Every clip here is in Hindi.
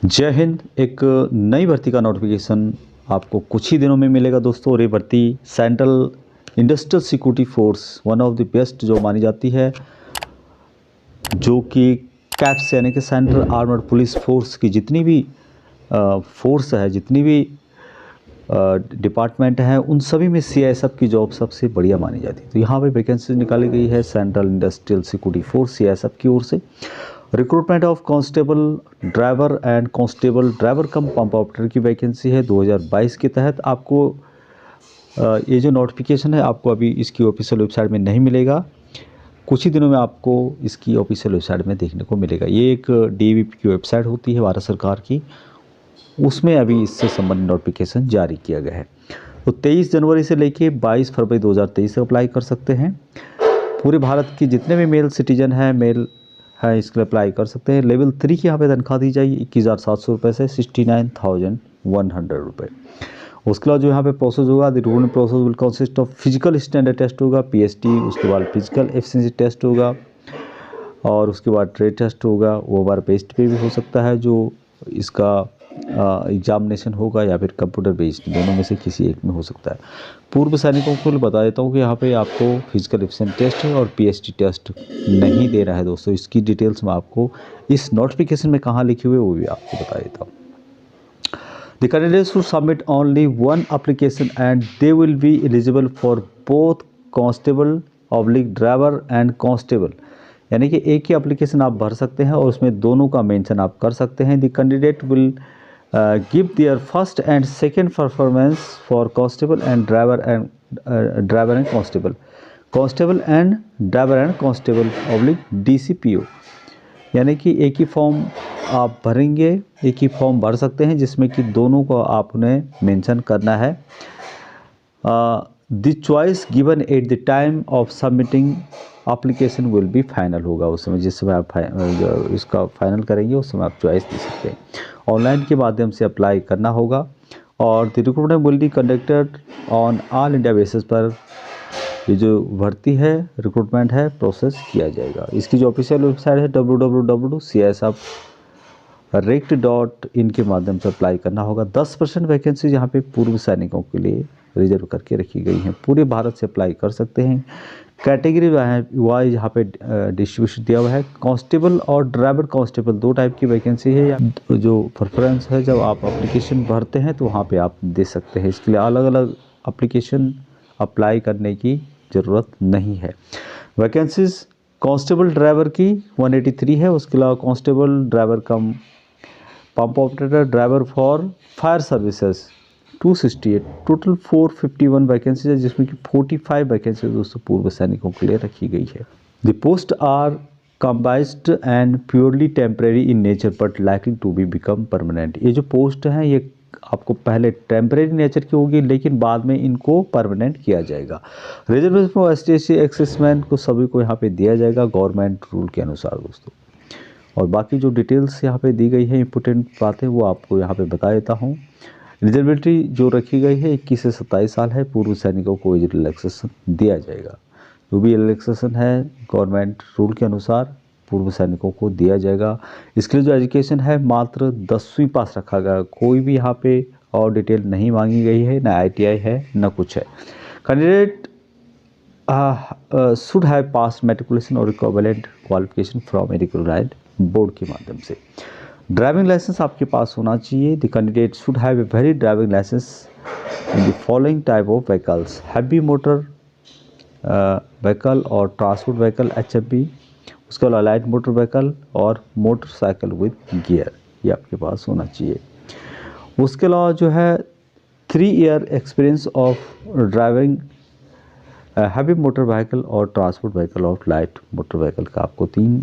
जय हिंद। एक नई भर्ती का नोटिफिकेशन आपको कुछ ही दिनों में मिलेगा दोस्तों। और ये भर्ती central industrial security force one of the best जो मानी जाती है, जो कि कैप्स यानी कि सेंट्रल आर्मर्ड पुलिस फोर्स की जितनी भी फोर्स है, जितनी भी डिपार्टमेंट हैं, उन सभी में सीआईएसएफ की जॉब सबसे बढ़िया मानी जाती है। तो यहाँ पे वैकेंसी निकाली गई है central industrial security force CISF की ओर से। Recruitment of constable driver and constable driver come pump operator की वैकेंसी है 2022 के तहत। आपको ये जो नोटिफिकेशन है आपको अभी इसकी ऑफिशियल वेबसाइट में नहीं मिलेगा, कुछ ही दिनों में आपको इसकी ऑफिशियल वेबसाइट में देखने को मिलेगा। ये एक डीवीपी की वेबसाइट होती है भारत सरकार की, उसमें अभी इससे संबंधित नोटिफिकेशन जारी किया गया है। तो 23 जनवरी से लेके 22 फरवरी 2023 तक अप्लाई कर सकते हैं। पूरे भारत के जितने भी मेल सिटीजन हैं, मेल है, इसके लिए अप्लाई कर सकते हैं। लेवल 3 की यहाँ पे तनख्वाह दी जाएगी 21,700 रुपये से 69,100 रुपये। उसके बाद जो यहाँ पे प्रोसेस होगा, the rule process will consist of physical standard test होगा PST, उसके बाद फिजिकल एफिशिएंसी टेस्ट होगा और उसके बाद ट्रेड टेस्ट होगा। वो बार बेस्ड पे भी हो सकता है जो इसका एग्जामिनेशन होगा, या फिर कंप्यूटर बेस्ड, दोनों में से किसी एक में हो सकता है। पूर्व सैनिकों को बता देता हूँ कि यहाँ पे आपको फिजिकल एफिशिएंसी टेस्ट है और PST टेस्ट नहीं दे रहा है दोस्तों। इसकी डिटेल्स मैं आपको इस नोटिफिकेशन में कहाँ लिखी हुई है वो भी आपको बता देता हूँ। The candidates should submit only one application and they will be eligible for both constable /driver and constable, यानी कि एक ही एप्लीकेशन आप भर सकते हैं और उसमें दोनों का मेंशन आप कर सकते हैं। The candidate will give their first and second performance for constable and driver and constable, constable and driver and constable /DCPO, यानी कि एक ही फॉर्म आप भरेंगे, एक ही फॉर्म भर सकते हैं जिसमें कि दोनों को आपने मेंशन करना है। The choice given at the time of submitting application will be final होगा उस समय, जिस समय आप इसका फाइनल करेंगे उस समय आप चॉइस दे सकते हैं। ऑनलाइन के माध्यम से अप्लाई करना होगा और the recruitment will be conducted on all India basis पर ये जो भर्ती है, रिक्रूटमेंट है, प्रोसेस किया जाएगा। इसकी जो ऑफिशियल वेबसाइट है www.csf.rect.in के माध्यम से अप्लाई करना होगा। 10% वैकेंसी यहाँ पे पूर्व सैनिकों के लिए रिजर्व करके रखी गई हैं। पूरे भारत से अप्लाई कर सकते हैं। कैटेगरी वाइज यहाँ पे डिस्ट्रीब्यूशन दिया हुआ है। कांस्टेबल और ड्राइवर कांस्टेबल दो टाइप की वैकेंसी है। या जो प्रेफरेंस है, जब आप एप्लीकेशन भरते हैं तो वहाँ पे आप दे सकते हैं। इसके लिए अलग अलग एप्लीकेशन अप्लाई करने की ज़रूरत नहीं है। वैकेंसीज कांस्टेबल ड्राइवर की 183 है। उसके अलावा constable driver come pump operator driver for fire services 268, total 451 vacancies है, जिसमें कि 45 वैकेंसीज दोस्तों पूर्व सैनिकों के लिए रखी गई है। The post are combined and purely temporary in nature but likely to be become permanent. ये जो पोस्ट हैं ये आपको पहले टेम्परेरी नेचर की होगी, लेकिन बाद में इनको परमानेंट किया जाएगा। रिजर्वेशन फॉर ST/SC एक्सेसमैन को सभी को यहाँ पे दिया जाएगा गवर्नमेंट रूल के अनुसार दोस्तों। और बाकी जो डिटेल्स यहाँ पे दी गई है, इंपॉर्टेंट बातें, वो आपको यहाँ पे बता देता हूँ। रिजर्वेबिलिटी जो रखी गई है 21 से 27 साल है। पूर्व सैनिकों को एज रिलैक्सेशन दिया जाएगा। जो भी रिलैक्सेशन है गवर्नमेंट रूल के अनुसार पूर्व सैनिकों को दिया जाएगा। इसके लिए जो एजुकेशन है मात्र 10वीं पास रखा गया। कोई भी यहाँ पे और डिटेल नहीं मांगी गई है, ना ITI है ना कुछ है। Candidate should have pass matriculation और equivalent qualification from a recognised board के माध्यम से। ड्राइविंग लाइसेंस आपके पास होना चाहिए। The candidate should have a valid driving licence in the following type of vehicles: heavy motor vehicle और ट्रांसपोर्ट व्हीकल HMV, उसके अलावा लाइट मोटर व्हीकल और मोटरसाइकिल विद गियर, ये आपके पास होना चाहिए। उसके अलावा जो है 3 year experience of driving heavy motor vehicle और ट्रांसपोर्ट व्हीकल और लाइट मोटर व्हीकल का आपको 3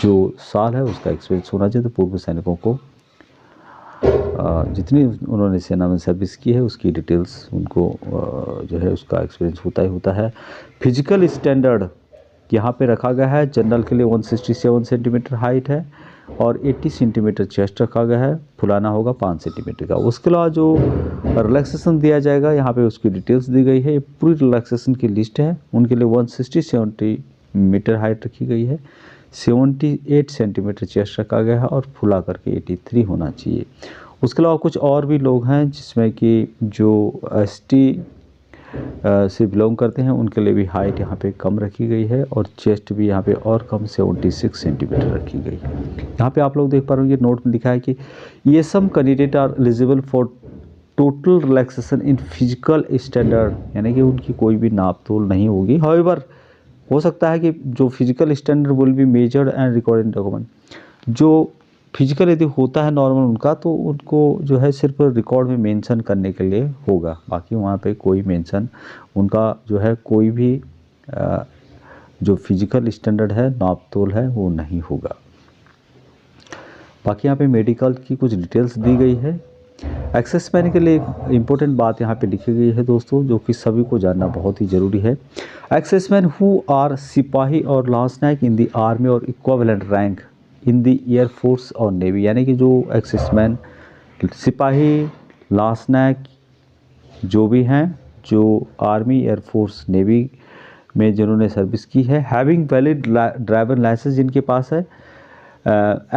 जो साल है उसका एक्सपीरियंस होना चाहिए। तो पूर्व सैनिकों को जितनी उन्होंने सेना में सर्विस की है उसकी डिटेल्स उनको जो है उसका एक्सपीरियंस होता ही होता है। फिजिकल स्टैंडर्ड यहाँ पे रखा गया है। जनरल के लिए 167 सेंटीमीटर हाइट है और 80 सेंटीमीटर चेस्ट रखा गया है। फुलाना होगा 5 सेंटीमीटर का। उसके अलावा जो रिलैक्सेशन दिया जाएगा यहाँ पे उसकी डिटेल्स दी गई है। ये पूरी रिलैक्सेशन की लिस्ट है। उनके लिए 160 सेंटीमीटर हाइट रखी गई है। 78 सेंटीमीटर चेस्ट रखा गया है और फुला करके 83 होना चाहिए। उसके अलावा कुछ और भी लोग हैं जिसमें कि जो ST से बिलोंग करते हैं, उनके लिए भी हाइट यहाँ पे कम रखी गई है और चेस्ट भी यहाँ पे और कम 76 सेंटीमीटर रखी गई है। यहाँ पे आप लोग देख पा रहे होंगे नोट में लिखा है कि ये some candidate are eligible for total relaxation in physical standard, यानी कि उनकी कोई भी नाप तोल नहीं होगी। हाउएवर हो सकता है कि जो physical standard will be measured and recorded document, जो फिजिकल यदि होता है नॉर्मल उनका, तो उनको जो है सिर्फ रिकॉर्ड में मेंशन करने के लिए होगा, बाकी वहाँ पे कोई मेंशन उनका जो है कोई भी जो फिजिकल स्टैंडर्ड है नाप तोल है वो नहीं होगा। बाकी यहाँ पे मेडिकल की कुछ डिटेल्स दी गई है। एक्सेस मैन के लिए एक इम्पोर्टेंट बात यहाँ पे लिखी गई है दोस्तों, जो कि सभी को जानना बहुत ही ज़रूरी है। एक्सेस मैन हु आर सिपाही और लांसनायक इन द आर्मी और equivalent rank in the air force और नेवी, यानी कि जो एक्सेस मैन सिपाही लांसनायक जो भी हैं, जो आर्मी एयर फोर्स नेवी में जिन्होंने सर्विस की है, हैविंग वैलिड ड्राइवर लाइसेंस जिनके पास है,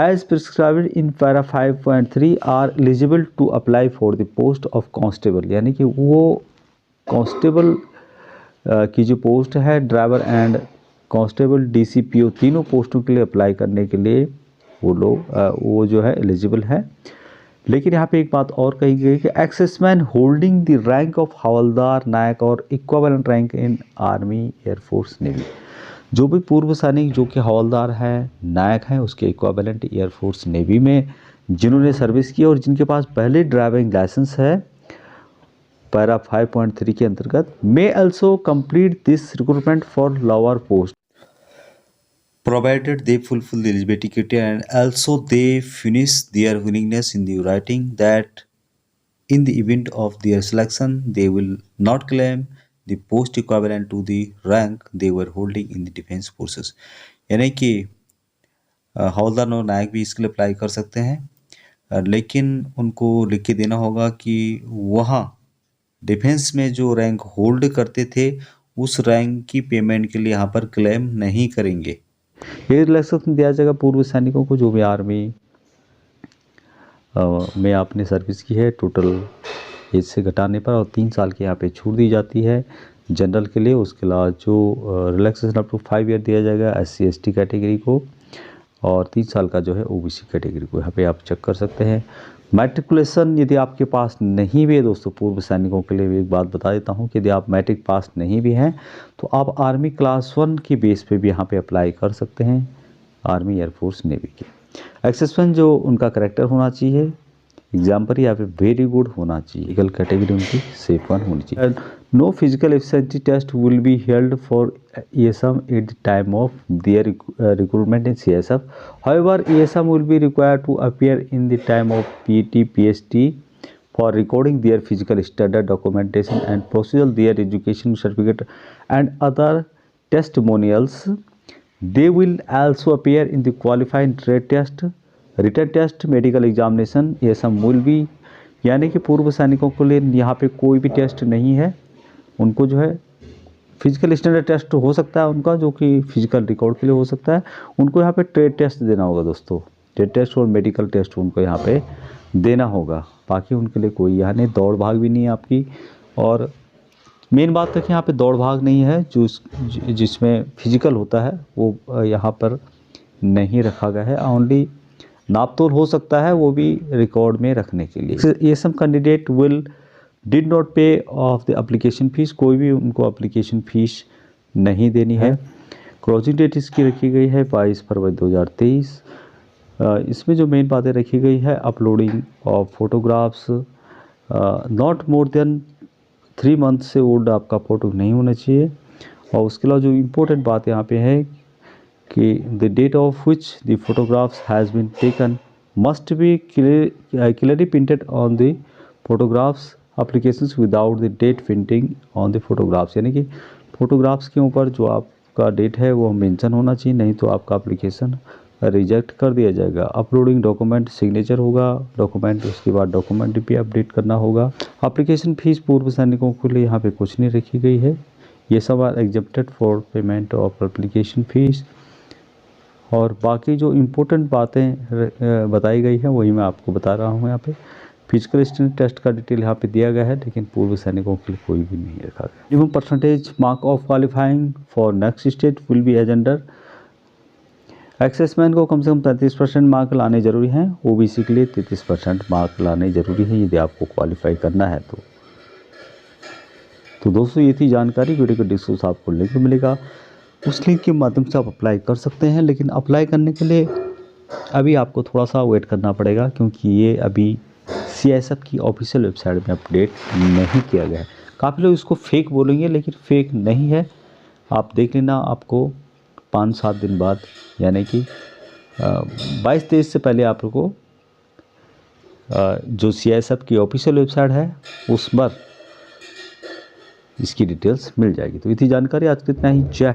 as prescribed in para 5.3 are eligible to apply for the post of constable, यानी कि वो कांस्टेबल की जो पोस्ट है ड्राइवर एंड कांस्टेबल DCPO तीनों पोस्टों के लिए अप्लाई करने के लिए वो लोग वो जो है एलिजिबल है। लेकिन यहाँ पे एक बात और कही गई कि एक्सेसमैन होल्डिंग द रैंक ऑफ हवलदार, नायक और equivalent rank in army air force navy, जो भी पूर्व सैनिक जो कि हवलदार हैं, नायक हैं, उसके इक्विवेलेंट एयरफोर्स नेवी में जिन्होंने सर्विस की और जिनके पास पहले ड्राइविंग लाइसेंस है पैरा 5.3 के अंतर्गत, may also complete this recruitment for lower post provided they fulfill the eligibility criteria and also they finish their willingness in the writing that in the event of their selection they will not claim the post equivalent to the rank they were holding in the defense forces, यानी कि हवलदार और नायक भी इसके लिए अप्लाई कर सकते हैं, लेकिन उनको लिख के देना होगा कि वहाँ डिफेंस में जो रैंक होल्ड करते थे उस रैंक की पेमेंट के लिए यहाँ पर क्लेम नहीं करेंगे। ये रिलैक्सेशन दिया जाएगा पूर्व सैनिकों को जो भी आर्मी में आपने सर्विस की है टोटल एज से घटाने पर, और 3 साल की यहाँ पे छूट दी जाती है जनरल के लिए। उसके अलावा जो रिलैक्सेशन अप टू 5 ईयर दिया जाएगा SC ST कैटेगरी को, और 3 साल का जो है OBC कैटेगरी को। यहाँ पे आप चेक कर सकते हैं। मैट्रिकुलेशन यदि आपके पास नहीं भी है दोस्तों, पूर्व सैनिकों के लिए भी एक बात बता देता हूँ कि यदि आप मैट्रिक पास नहीं भी हैं तो आप आर्मी क्लास 1 की बेस पे भी यहाँ पे अप्लाई कर सकते हैं आर्मी एयरफोर्स नेवी के। एक्सेसमेंट जो उनका करेक्टर होना चाहिए एग्जाम्पल या फिर वेरी गुड होना चाहिए, लीगल कैटेगरी उनकी सेफ 1 होनी चाहिए। No physical efficiency test will be held for ESM at the time of their recruitment in CSF, however ESM will be required to appear in the time of PET PST for recording their physical standard documentation and procedure their education certificate and other testimonials. They will also appear in the qualifying trade test, written test, medical examination. ये सब will be, यानी कि पूर्व सैनिकों के लिए यहाँ पे कोई भी टेस्ट नहीं है, उनको जो है फिजिकल स्टैंडर्ड टेस्ट हो सकता है उनका, जो कि फिजिकल रिकॉर्ड के लिए हो सकता है, उनको यहाँ पे ट्रेड टेस्ट देना होगा दोस्तों। ट्रेड टेस्ट और मेडिकल टेस्ट उनको यहाँ पे देना होगा, बाकी उनके लिए कोई यहाँ नहीं, दौड़ भाग भी नहीं है आपकी। और मेन बात है कि यहाँ पे दौड़ भाग नहीं है, जो जिसमें फिजिकल होता है वो यहाँ पर नहीं रखा गया है। ओनली नाप तोल हो सकता है, वो भी रिकॉर्ड में रखने के लिए। ये सब कैंडिडेट विल डिड नॉट पे ऑफ द एप्लीकेशन फीस, कोई भी उनको एप्लीकेशन फीस नहीं देनी है। क्लोजिंग डेट इसकी रखी गई है 22 फरवरी 2023। इसमें जो मेन बातें रखी गई है, uploading of photographs not more than 3 month से ओल्ड आपका फ़ोटो नहीं होना चाहिए। और उसके अलावा जो इम्पोर्टेंट बात यहाँ पे है कि the date of which the photographs has been taken must be clearly printed on the photographs applications without the date printing on the photographs, यानी कि फ़ोटोग्राफ्स के ऊपर जो आपका डेट है वो मेंशन होना चाहिए, नहीं तो आपका एप्लीकेशन रिजेक्ट कर दिया जाएगा। अपलोडिंग डॉक्यूमेंट सिग्नेचर होगा डॉक्यूमेंट, उसके बाद डॉक्यूमेंट भी अपडेट करना होगा। एप्लीकेशन फ़ीस पूर्व सैनिकों के लिए यहाँ पे कुछ नहीं रखी गई है, ये सब are exempted for payment of application fees. और बाकी जो इम्पोर्टेंट बातें बताई गई है वही मैं आपको बता रहा हूँ यहाँ पे। फिजिकल स्ट्रेंथ टेस्ट का डिटेल यहाँ पे दिया गया है, लेकिन पूर्व सैनिकों के लिए कोई भी नहीं रखा गया। Minimum percentage mark of qualifying for next stage will be as under. एक्सेसमैन को कम से कम 33% मार्क लाने जरूरी हैं। ओबीसी के लिए 33% मार्क लाने जरूरी है यदि आपको क्वालिफाई करना है तो दोस्तों ये थी जानकारी। वीडियो के डिस्क्रिप्शन आपको लिंक मिलेगा, उस लिंक के माध्यम से आप अप्लाई कर सकते हैं। लेकिन अप्लाई करने के लिए अभी आपको थोड़ा सा वेट करना पड़ेगा, क्योंकि ये अभी सीआईएसएफ की ऑफिशियल वेबसाइट में अपडेट नहीं किया गया है। काफ़ी लोग इसको फेक बोलेंगे, लेकिन फेक नहीं है। आप देख लेना, आपको 5-7 दिन बाद यानी कि 22-23 से पहले आप लोग को जो सीआईएसएफ की ऑफिशियल वेबसाइट है उस पर इसकी डिटेल्स मिल जाएगी। तो ये थी जानकारी, आज के इतना ही। जय